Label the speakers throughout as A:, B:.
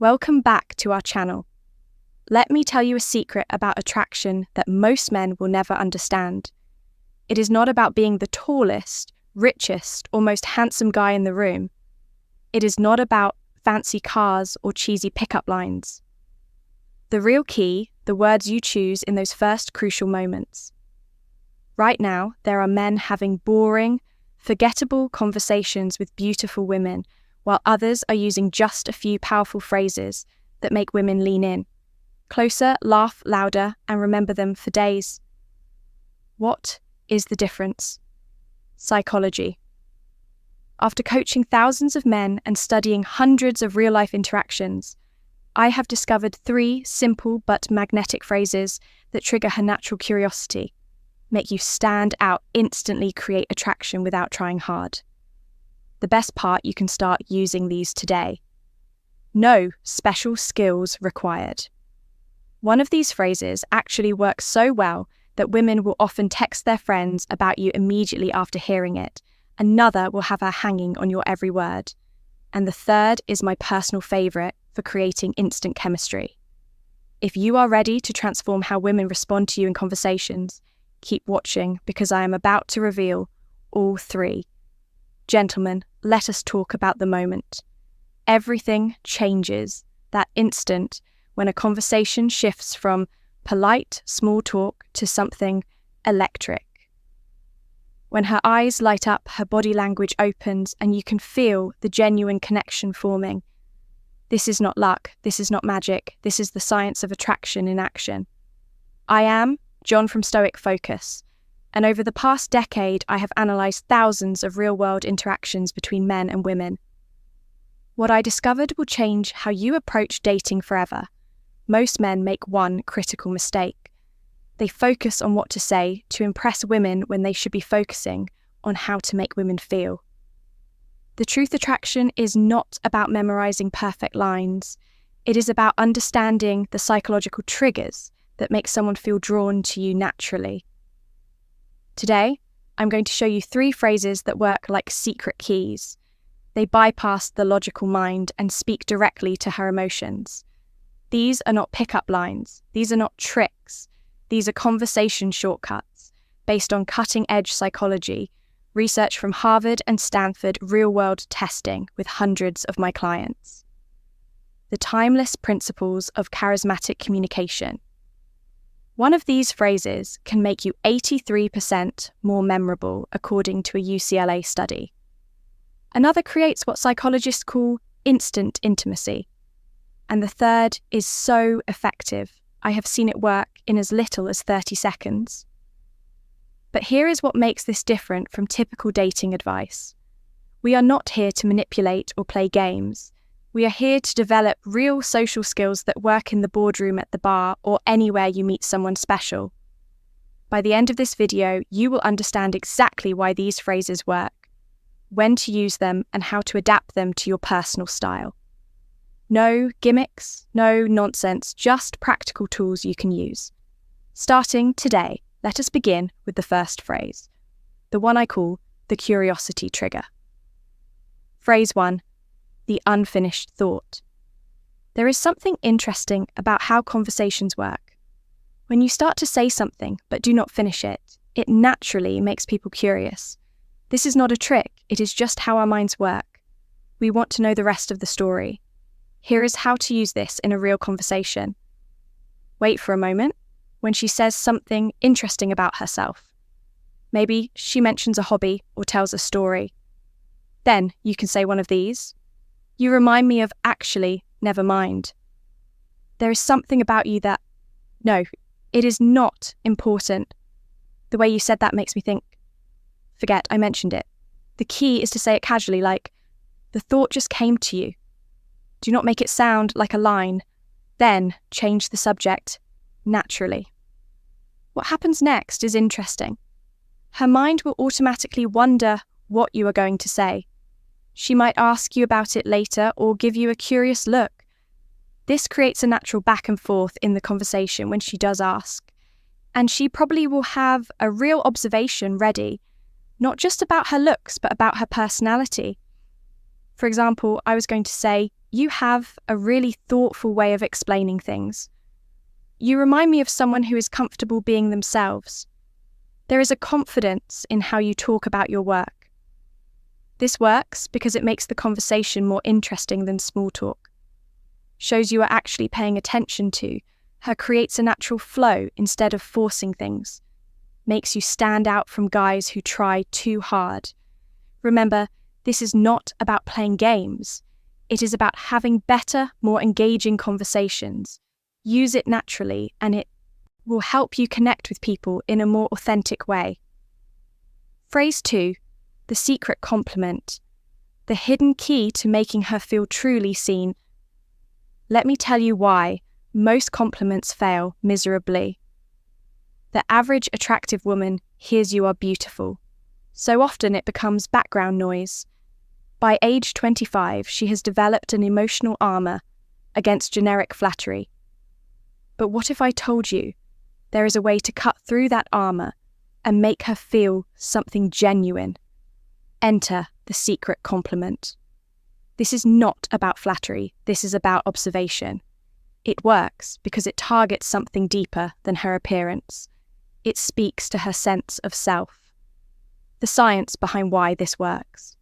A: Welcome back to our channel. Let me tell you a secret about attraction that most men will never understand. It is not about being the tallest, richest, or most handsome guy in the room. It is not about fancy cars or cheesy pickup lines. The real key, the words you choose in those first crucial moments. Right now, there are men having boring, forgettable conversations with beautiful women, while others are using just a few powerful phrases that make women lean in. Closer, laugh louder, and remember them for days. What is the difference? Psychology. After coaching thousands of men and studying hundreds of real-life interactions, I have discovered 3 simple but magnetic phrases that trigger her natural curiosity, make you stand out, instantly create attraction without trying hard. The best part, you can start using these today. No special skills required. One of these phrases actually works so well that women will often text their friends about you immediately after hearing it. Another will have her hanging on your every word. And the third is my personal favourite for creating instant chemistry. If you are ready to transform how women respond to you in conversations, keep watching because I am about to reveal all 3. Gentlemen, let us talk about the moment. Everything changes that instant when a conversation shifts from polite small talk to something electric. When her eyes light up, her body language opens, and you can feel the genuine connection forming. This is not luck, this is not magic, this is the science of attraction in action. I am John from Stoic Focus, and over the past decade I have analysed thousands of real-world interactions between men and women. What I discovered will change how you approach dating forever. Most men make one critical mistake. They focus on what to say to impress women when they should be focusing on how to make women feel. The truth attraction is not about memorising perfect lines. It is about understanding the psychological triggers that make someone feel drawn to you naturally. Today, I'm going to show you 3 phrases that work like secret keys. They bypass the logical mind and speak directly to her emotions. These are not pickup lines. These are not tricks. These are conversation shortcuts based on cutting-edge psychology, research from Harvard and Stanford, real-world testing with hundreds of my clients. The timeless principles of charismatic communication. One of these phrases can make you 83% more memorable, according to a UCLA study. Another creates what psychologists call instant intimacy. And the third is so effective. I have seen it work in as little as 30 seconds. But here is what makes this different from typical dating advice. We are not here to manipulate or play games. We are here to develop real social skills that work in the boardroom, at the bar, or anywhere you meet someone special. By the end of this video, you will understand exactly why these phrases work, when to use them, and how to adapt them to your personal style. No gimmicks, no nonsense, just practical tools you can use. Starting today, let us begin with the first phrase, the one I call the curiosity trigger. Phrase 1. The unfinished thought. There is something interesting about how conversations work. When you start to say something but do not finish it, it naturally makes people curious. This is not a trick, it is just how our minds work. We want to know the rest of the story. Here is how to use this in a real conversation. Wait for a moment when she says something interesting about herself. Maybe she mentions a hobby or tells a story. Then you can say one of these. You remind me of actually, never mind. There is something about you that, no, it is not important. The way you said that makes me think, forget I mentioned it. The key is to say it casually, like, the thought just came to you. Do not make it sound like a line. Then change the subject naturally. What happens next is interesting. Her mind will automatically wonder what you are going to say. She might ask you about it later or give you a curious look. This creates a natural back and forth in the conversation when she does ask. And she probably will have a real observation ready, not just about her looks, but about her personality. For example, I was going to say, You have a really thoughtful way of explaining things. You remind me of someone who is comfortable being themselves. There is a confidence in how you talk about your work. This works because it makes the conversation more interesting than small talk. Shows you are actually paying attention to her, creates a natural flow instead of forcing things. Makes you stand out from guys who try too hard. Remember, this is not about playing games. It is about having better, more engaging conversations. Use it naturally, and it will help you connect with people in a more authentic way. Phrase 2, the secret compliment. The hidden key to making her feel truly seen. Let me tell you why most compliments fail miserably. The average attractive woman hears you are beautiful. So often it becomes background noise. By age 25, she has developed an emotional armor against generic flattery. But what if I told you there is a way to cut through that armor and make her feel something genuine? Enter the secret compliment. This is not about flattery, this is about observation. It works because it targets something deeper than her appearance. It speaks to her sense of self. The science behind why this works.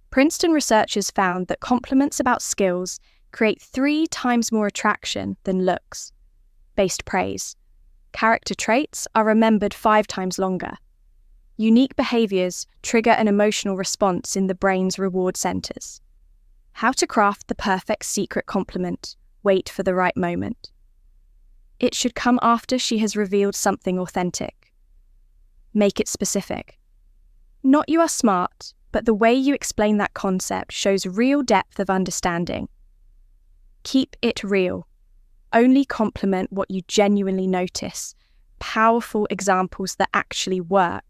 A: Princeton researchers found that compliments about skills create 3 times more attraction than looks-based praise. Character traits are remembered 5 times longer. Unique behaviors trigger an emotional response in the brain's reward centers. How to craft the perfect secret compliment. Wait for the right moment. It should come after she has revealed something authentic. Make it specific. Not you are smart, but the way you explain that concept shows real depth of understanding. Keep it real. Only compliment what you genuinely notice. Powerful examples that actually work.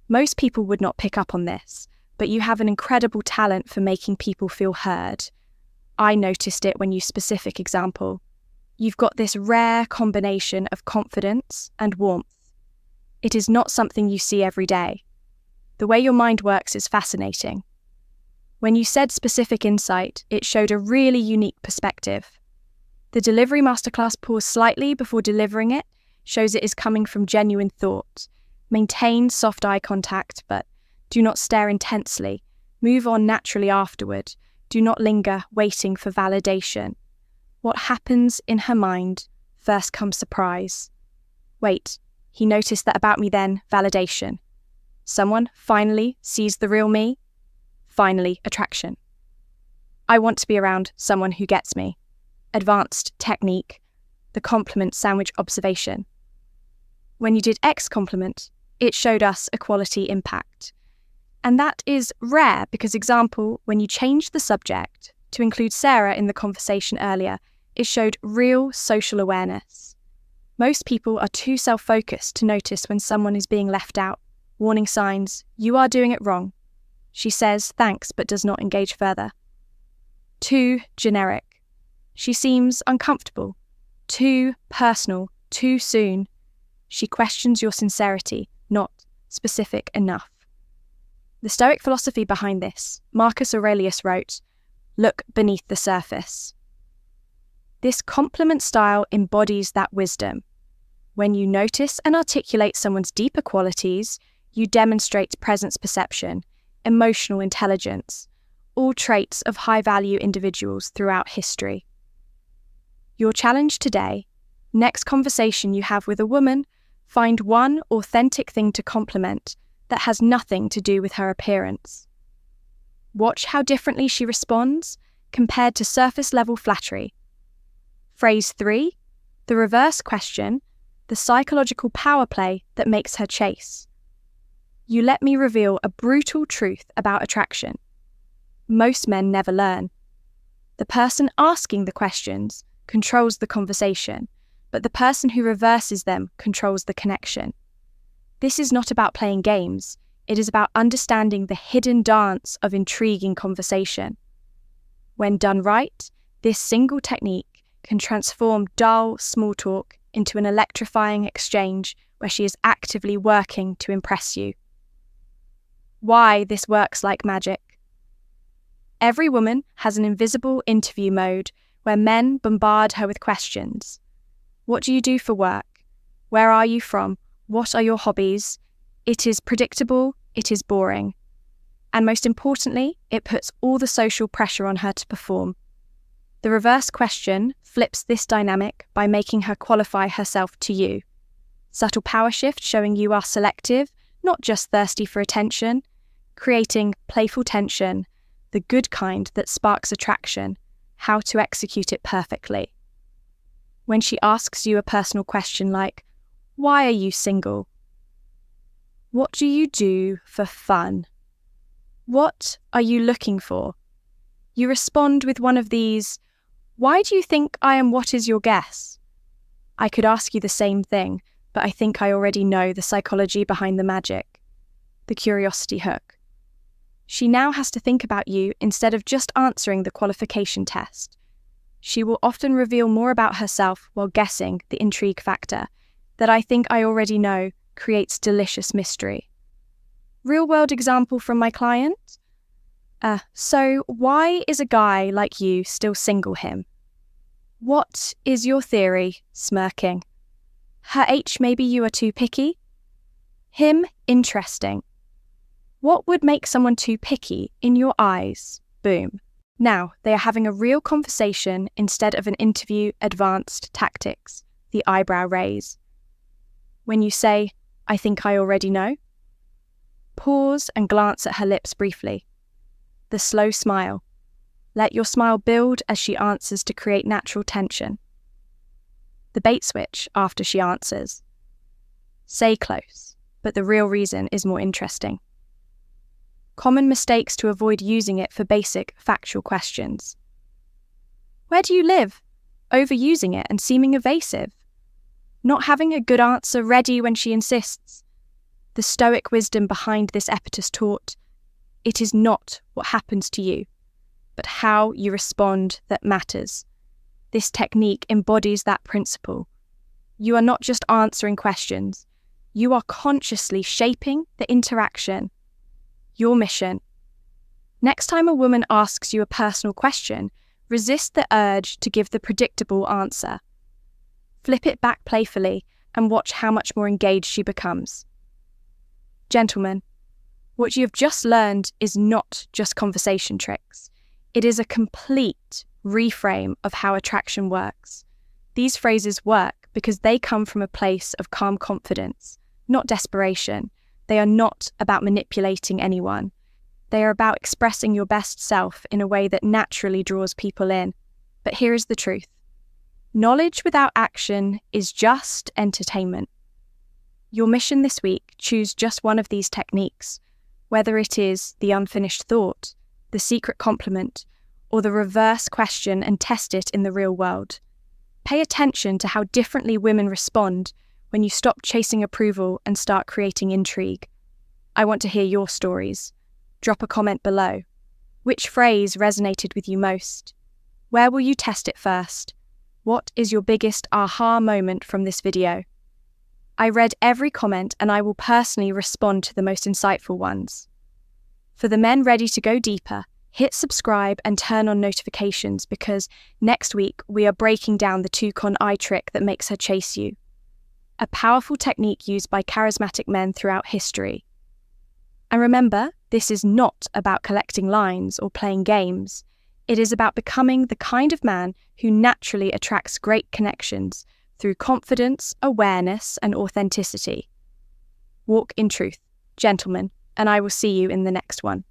A: Most people would not pick up on this, but you have an incredible talent for making people feel heard. I noticed it when you specific example. You've got this rare combination of confidence and warmth. It is not something you see every day. The way your mind works is fascinating. When you said specific insight, it showed a really unique perspective. The delivery masterclass paused slightly before delivering it, shows it is coming from genuine thought. Maintain soft eye contact, but do not stare intensely. Move on naturally afterward. Do not linger, waiting for validation. What happens in her mind? First comes surprise. Wait, he noticed that about me then, validation. Someone finally sees the real me. Finally, attraction. I want to be around someone who gets me. Advanced technique, the compliment sandwich observation. When you did X compliment, it showed us equality impact. And that is rare because, example, when you changed the subject to include Sarah in the conversation earlier, it showed real social awareness. Most people are too self-focused to notice when someone is being left out. Warning signs, you are doing it wrong. She says thanks but does not engage further. Too generic. She seems uncomfortable. Too personal, too soon. She questions your sincerity, not specific enough. The Stoic philosophy behind this, Marcus Aurelius wrote, "Look beneath the surface." This compliment style embodies that wisdom. When you notice and articulate someone's deeper qualities, you demonstrate presence perception, emotional intelligence, all traits of high-value individuals throughout history. Your challenge today, next conversation you have with a woman, find one authentic thing to compliment that has nothing to do with her appearance. Watch how differently she responds compared to surface-level flattery. Phrase 3, the reverse question, the psychological power play that makes her chase. You let me reveal a brutal truth about attraction. Most men never learn. The person asking the questions controls the conversation, but the person who reverses them controls the connection. This is not about playing games. It is about understanding the hidden dance of intriguing conversation. When done right, this single technique can transform dull, small talk into an electrifying exchange where she is actively working to impress you. Why this works like magic? Every woman has an invisible interview mode where men bombard her with questions. What do you do for work? Where are you from? What are your hobbies? It is predictable, it is boring. And most importantly, it puts all the social pressure on her to perform. The reverse question flips this dynamic by making her qualify herself to you. Subtle power shift showing you are selective, not just thirsty for attention, creating playful tension, the good kind that sparks attraction, how to execute it perfectly. When she asks you a personal question like, why are you single? What do you do for fun? What are you looking for? You respond with one of these, why do you think I am what is your guess? I could ask you the same thing, but I think I already know the psychology behind the magic, the curiosity hook. She now has to think about you instead of just answering the qualification test. She will often reveal more about herself while guessing the intrigue factor that I think I already know creates delicious mystery. Real-world example from my client? So why is a guy like you still single him? What is your theory? Smirking. Her H, maybe you are too picky? Him, interesting. What would make someone too picky in your eyes? Boom. Now, they are having a real conversation instead of an interview advanced tactics, the eyebrow raise. When you say, I think I already know, pause and glance at her lips briefly. The slow smile. Let your smile build as she answers to create natural tension. The bait switch after she answers. Say close, but the real reason is more interesting. Common mistakes to avoid using it for basic, factual questions. Where do you live? Overusing it and seeming evasive. Not having a good answer ready when she insists. The stoic wisdom behind this epitaph taught, it is not what happens to you, but how you respond that matters. This technique embodies that principle. You are not just answering questions, you are consciously shaping the interaction. Your mission. Next time a woman asks you a personal question, resist the urge to give the predictable answer. Flip it back playfully and watch how much more engaged she becomes. Gentlemen, what you have just learned is not just conversation tricks. It is a complete reframe of how attraction works. These phrases work because they come from a place of calm confidence, not desperation. They are not about manipulating anyone. They are about expressing your best self in a way that naturally draws people in. But here is the truth. Knowledge without action is just entertainment. Your mission this week, choose just one of these techniques, whether it is the unfinished thought, the secret compliment, or the reverse question, and test it in the real world. Pay attention to how differently women respond when you stop chasing approval and start creating intrigue. I want to hear your stories. Drop a comment below. Which phrase resonated with you most? Where will you test it first? What is your biggest aha moment from this video? I read every comment and I will personally respond to the most insightful ones. For the men ready to go deeper, hit subscribe and turn on notifications because next week we are breaking down the two-con eye trick that makes her chase you. A powerful technique used by charismatic men throughout history. And remember, this is not about collecting lines or playing games. It is about becoming the kind of man who naturally attracts great connections through confidence, awareness, and authenticity. Walk in truth, gentlemen, and I will see you in the next one.